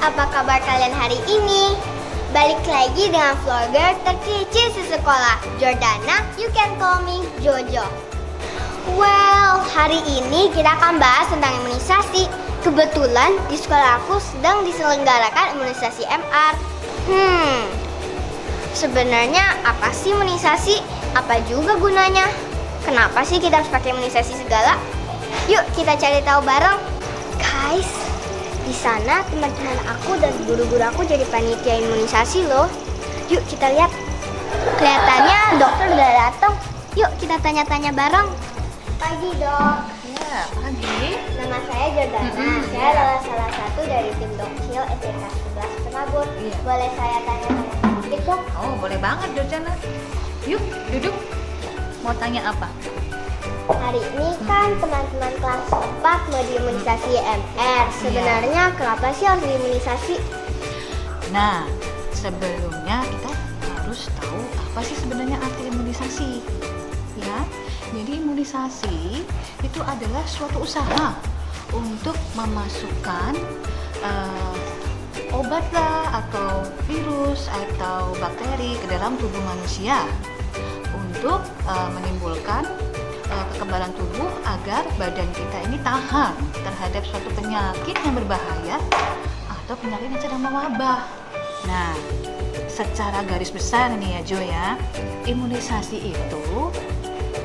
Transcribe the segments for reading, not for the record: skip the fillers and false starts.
apa kabar kalian hari ini? Balik lagi dengan vlogger terkece sesekolah, Jordana, you can call me Jojo. Well, hari ini kita akan bahas tentang imunisasi. Kebetulan di sekolah aku sedang diselenggarakan imunisasi MR. Sebenarnya apa sih imunisasi? Apa juga gunanya? Kenapa sih kita harus pakai imunisasi segala? Yuk kita cari tahu bareng. Guys, di sana teman-teman aku dan guru-guru aku jadi panitia imunisasi loh. Yuk kita lihat. Kelihatannya dokter udah datang. Yuk kita tanya-tanya bareng. Pagi dok. Ya, pagi. Nama saya Jordana. Saya adalah salah satu dari tim Dokcil SDK 11 Penabur. Iya. Boleh saya tanya-tanya sedikit dok? Oh, boleh banget Jordana. Yuk, duduk. Mau tanya apa? Hari ini kan teman-teman kelas 4 mau diimunisasi MR. Sebenarnya kenapa sih harus diimunisasi? Nah, sebelumnya kita harus tahu apa sih sebenarnya arti imunisasi. Ya, jadi imunisasi itu adalah suatu usaha untuk memasukkan obat lah atau virus atau bakteri ke dalam tubuh manusia untuk menimbulkan kekebalan tubuh agar badan kita ini tahan terhadap suatu penyakit yang berbahaya atau penyakit yang sedang mewabah. Nah, secara garis besar nih ya Jo ya, imunisasi itu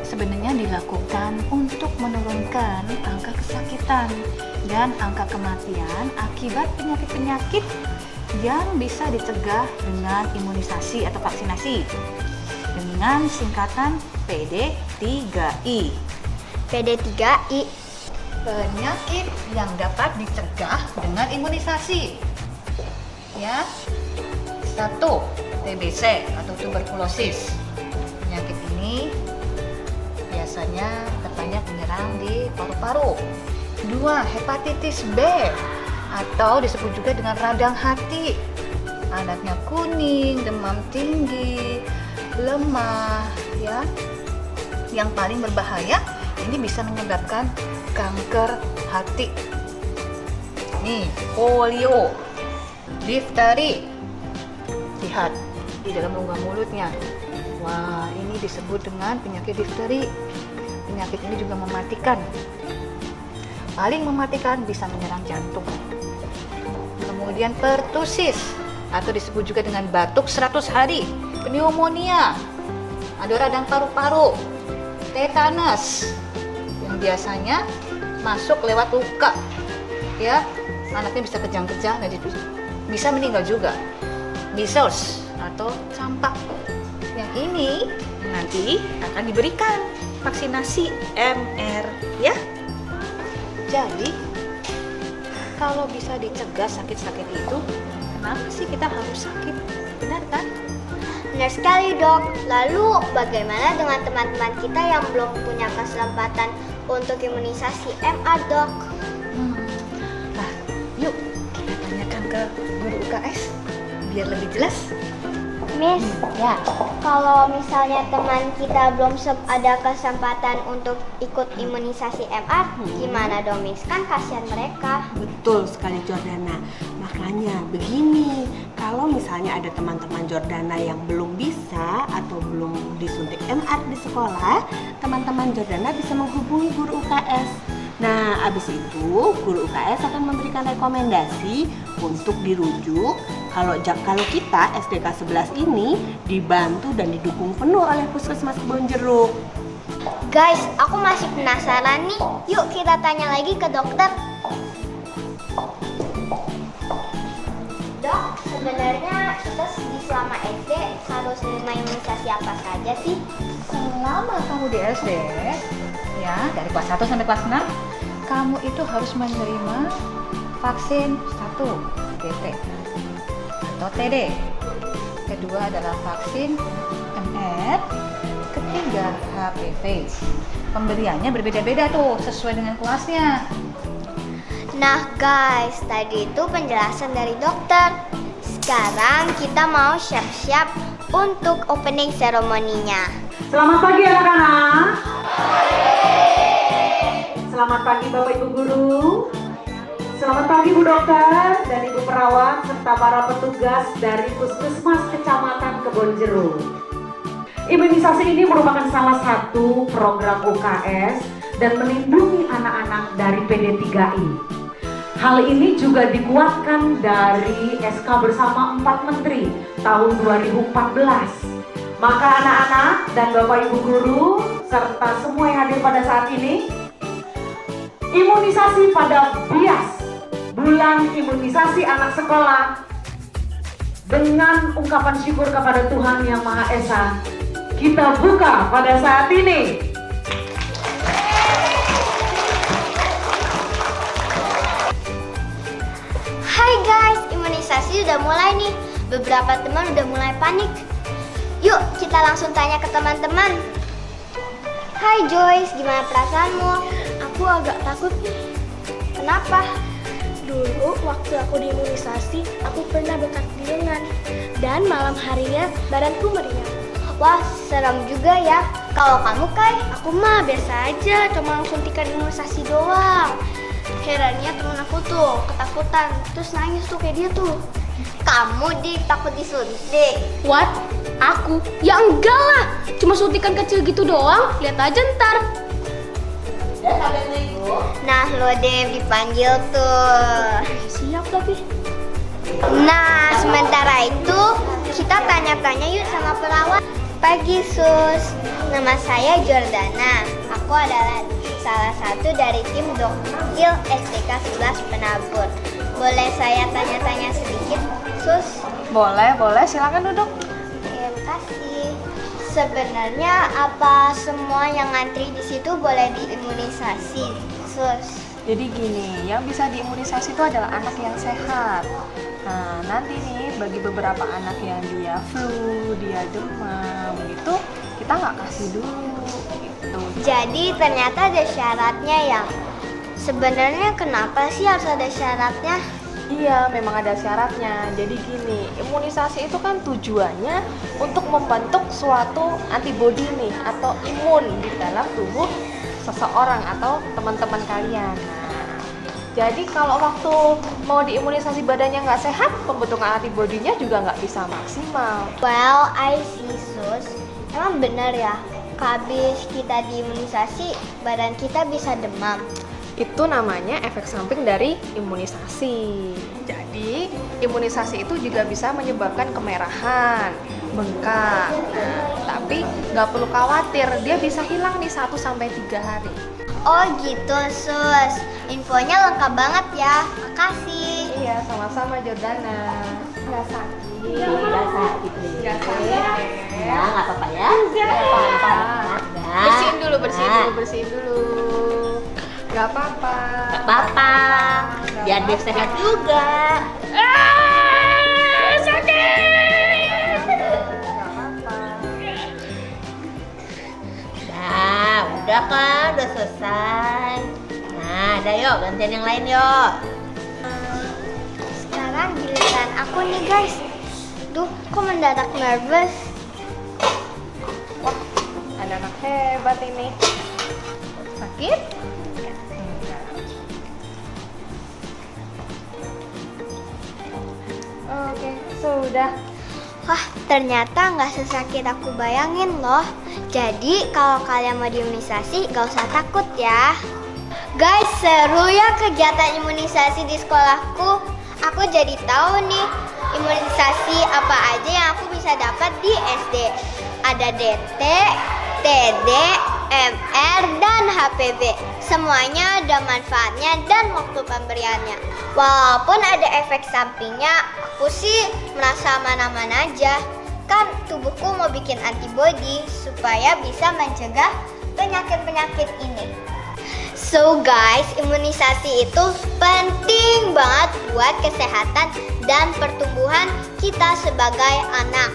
sebenarnya dilakukan untuk menurunkan angka kesakitan dan angka kematian akibat penyakit-penyakit yang bisa dicegah dengan imunisasi atau vaksinasi dengan singkatan PD3I. PD3I. Penyakit yang dapat dicegah dengan imunisasi. Ya. 1. TBC atau tuberkulosis. Penyakit ini biasanya terbanyak menyerang di paru-paru. 2. Hepatitis B atau disebut juga dengan radang hati. Anaknya kuning, demam tinggi, lemah, ya. Yang paling berbahaya ini bisa menyebabkan kanker hati. Nih, polio, difteri. Lihat di dalam rongga mulutnya. Wah, ini disebut dengan penyakit difteri. Penyakit ini juga mematikan. Paling mematikan bisa menyerang jantung. Kemudian pertusis atau disebut juga dengan batuk 100 hari, pneumonia, ada radang paru-paru, tetanus yang biasanya masuk lewat luka, ya, anaknya bisa kejang-kejang dan bisa meninggal juga. Measles atau campak, yang ini nanti akan diberikan vaksinasi MR, ya. Jadi kalau bisa dicegah sakit-sakit itu, kenapa sih kita harus sakit? Benar kan? Benar sekali dok. Lalu bagaimana dengan teman-teman kita yang belum punya kesempatan untuk imunisasi MR dok? Nah, yuk kita tanyakan ke guru UKS biar lebih jelas. Miss, Ya. kalau misalnya teman kita belum ada kesempatan untuk ikut imunisasi MR, gimana dong Miss? Kan kasihan mereka. Betul sekali Jordana. Makanya begini, kalau misalnya ada teman-teman Jordana yang belum bisa atau belum disuntik MR di sekolah, teman-teman Jordana bisa menghubungi guru UKS. Nah, abis itu guru UKS akan memberikan rekomendasi untuk dirujuk kalau kita SDK 11 ini dibantu dan didukung penuh oleh Puskesmas Kebonjeruk. Guys, aku masih penasaran nih. Yuk kita tanya lagi ke dokter. Dok, sebenarnya kita selama SD harus menerima imunisasi apa saja sih? Selama kamu di SD, ya, dari kelas 1 sampai kelas 6, kamu itu harus menerima vaksin 1 DT atau TD. Kedua adalah vaksin MR, ketiga HPV. Pemberiannya berbeda-beda tuh sesuai dengan kelasnya. Nah guys, tadi itu penjelasan dari dokter. Sekarang kita mau siap-siap untuk opening seremoninya. Selamat pagi anak-anak. Selamat pagi Bapak Ibu Guru. Selamat pagi Bu Dokter dan Ibu Perawat serta para petugas dari Puskesmas Kecamatan Kebonjeruk. Imunisasi ini merupakan salah satu program UKS dan melindungi anak-anak dari PD3I. Hal ini juga dikuatkan dari SK bersama 4 Menteri tahun 2014. Maka anak-anak dan Bapak Ibu guru serta semua yang hadir pada saat ini, imunisasi pada BIAS, bulan imunisasi anak sekolah, dengan ungkapan syukur kepada Tuhan Yang Maha Esa, kita buka pada saat ini. Hai guys, imunisasi udah mulai nih. Beberapa teman udah mulai panik. Yuk, kita langsung tanya ke teman-teman. Hai Joyce, gimana perasaanmu? Aku agak takut nih. Kenapa? Dulu waktu aku diimunisasi, aku pernah bengkak di lengan. Dan malam harinya badanku meriang. Wah, serem juga ya. Kalau kamu, Kai? Aku mah biasa aja, cuma suntikan imunisasi doang. Herannya temen aku tuh ketakutan, terus nangis tuh kayak dia tuh. Kamu takut disuntik. What? Aku? Ya enggak lah, cuma suntikan kecil gitu doang, lihat aja ntar. Nah, lo Dev dipanggil tuh. Siap tapi. Nah, sementara itu kita tanya-tanya yuk sama perawat. Pagi Sus, nama saya Jordana. Aku adalah salah satu dari tim Dokil SDK 11 Penabur. Boleh saya tanya-tanya sedikit, Sus? Boleh, silakan duduk. Terima kasih. Sebenarnya apa semua yang ngantri di situ boleh diimunisasi, Sus? Jadi gini, yang bisa diimunisasi itu adalah anak yang sehat. Nah, nanti nih bagi beberapa anak yang dia flu, dia demam gitu, kita nggak kasih dulu gitu. Jadi ternyata ada syaratnya ya. Sebenarnya kenapa sih harus ada syaratnya? Iya, memang ada syaratnya. Jadi gini, imunisasi itu kan tujuannya untuk membentuk suatu antibodi nih atau imun di dalam tubuh seseorang atau teman-teman kalian. Nah, jadi kalau waktu mau diimunisasi badannya nggak sehat, pembentukan antibodinya juga nggak bisa maksimal. Well, I see, Sus. Emang benar ya, habis kita diimunisasi, badan kita bisa demam. Itu namanya efek samping dari imunisasi. Jadi, imunisasi itu juga bisa menyebabkan kemerahan, bengkak. Nah, tapi nggak perlu khawatir, dia bisa hilang nih 1-3 hari. Oh gitu, Sus. Infonya lengkap banget ya. Makasih. Iya, sama-sama Jordana. Nggak sakit. Nggak sakit deh. Nggak sakit. Ya, nggak apa-apa ya. Nggak apa-apa. Nggak. Bersihin dulu. Nggak apa-apa. Nggak apa-apa. Biar dia sehat juga. Nah, udah kan, udah selesai. Nah, udah yuk, gantian yang lain yuk. Sekarang giliran aku nih, guys. Duh, kok mendadak nervous? Wah, ada anak hebat ini. Sakit? Oke, sudah. Wah, ternyata nggak sesakit aku bayangin loh. Jadi, kalau kalian mau diimunisasi, gak usah takut ya. Guys, seru ya kegiatan imunisasi di sekolahku. Aku jadi tahu nih, imunisasi apa aja yang aku bisa dapat di SD. Ada DT, TD, MR, dan HPV. Semuanya ada manfaatnya dan waktu pemberiannya. Walaupun ada efek sampingnya, aku sih merasa aman-aman aja. Kan tubuhku mau bikin antibodi supaya bisa mencegah penyakit-penyakit ini. So guys, imunisasi itu penting banget buat kesehatan dan pertumbuhan kita sebagai anak.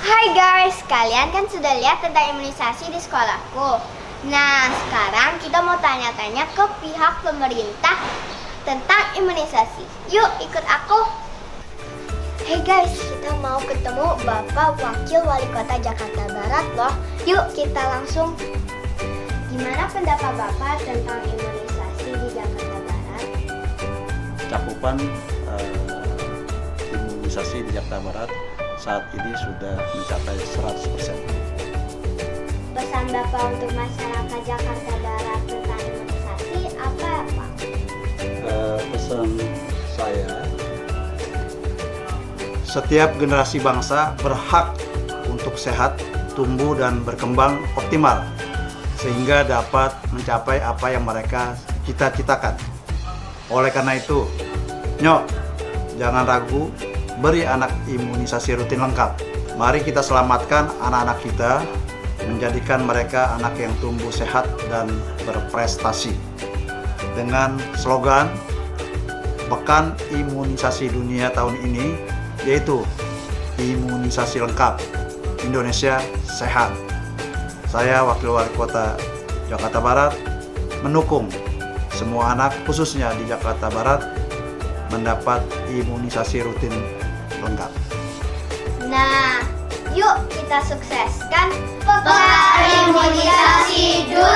Hai guys, kalian kan sudah lihat tentang imunisasi di sekolahku. Nah, sekarang kita mau tanya-tanya ke pihak pemerintah tentang imunisasi. Yuk, ikut aku. Hey guys, kita mau ketemu Bapak Wakil Wali Kota Jakarta Barat loh. Yuk, kita langsung. Gimana pendapat Bapak tentang imunisasi di Jakarta Barat? cakupan imunisasi di Jakarta Barat saat ini sudah mencapai 100%. Pesan Bapak untuk masyarakat Jakarta Barat tentang imunisasi apa ya Pak? Pesan saya, setiap generasi bangsa berhak untuk sehat, tumbuh dan berkembang optimal sehingga dapat mencapai apa yang mereka cita-citakan. Oleh karena itu, jangan ragu, beri anak imunisasi rutin lengkap. Mari kita selamatkan anak-anak kita, menjadikan mereka anak yang tumbuh sehat dan berprestasi. Dengan slogan Pekan Imunisasi Dunia tahun ini, yaitu imunisasi lengkap, Indonesia sehat. Saya Wakil Wali Kota Jakarta Barat mendukung semua anak khususnya di Jakarta Barat mendapat imunisasi rutin lengkap. Nah, yuk kita sukseskan Pekan Imunisasi Dunia.